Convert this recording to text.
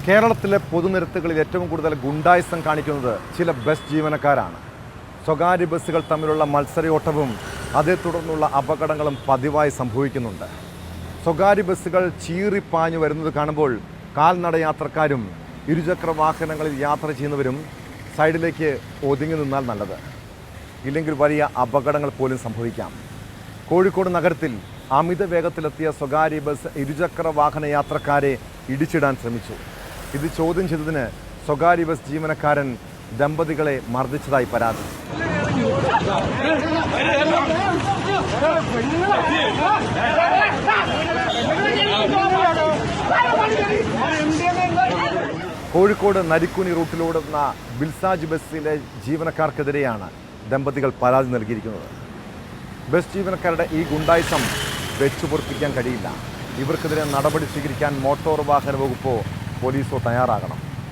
കേരളത്തിലെ പൊതുനിരത്തുകളിൽ ഏറ്റവും കൂടുതൽ ഗുണ്ടായിസം കാണിക്കുന്നത് ചില ബസ് ജീവനക്കാരാണ്. സ്വകാര്യ ബസ്സുകൾ തമ്മിലുള്ള മത്സരയോട്ടവും അതേ തുടർന്നുള്ള അപകടങ്ങളും പതിവായി സംഭവിക്കുന്നുണ്ട്. സ്വകാര്യ ബസ്സുകൾ ചീറിപ്പാഞ്ഞു വരുന്നത് കാണുമ്പോൾ കാൽനട യാത്രക്കാരും ഇരുചക്ര വാഹനങ്ങളിൽ യാത്ര ചെയ്യുന്നവരും സൈഡിലേക്ക് ഒതുങ്ങി നിന്നാൽ നല്ലത്. ഇല്ലെങ്കിൽ വലിയ അപകടങ്ങൾ പോലും സംഭവിക്കാം. കോഴിക്കോട് നഗരത്തിൽ അമിത വേഗത്തിലെത്തിയ സ്വകാര്യ ബസ് ഇരുചക്ര വാഹന യാത്രക്കാരെ ഇടിച്ചിടാൻ ശ്രമിച്ചു. ഇത് ചോദ്യം ചെയ്തതിന് സ്വകാര്യ ബസ് ജീവനക്കാരൻ ദമ്പതികളെ മർദ്ദിച്ചതായി പരാതി. കോഴിക്കോട് നരിക്കുനി റൂട്ടിലോടുന്ന ബിൽസാജ് ബസ്സിലെ ജീവനക്കാർക്കെതിരെയാണ് ദമ്പതികൾ പരാതി നൽകിയിരിക്കുന്നത്. ബസ് ജീവനക്കാരുടെ ഈ ഗുണ്ടായിസം വെച്ചുപൊറുപ്പിക്കാൻ കഴിയില്ല. ഇവർക്കെതിരെ നടപടി സ്വീകരിക്കാൻ മോട്ടോർ വാഹന വകുപ്പോ പോലീസോ തയ്യാറാകണം.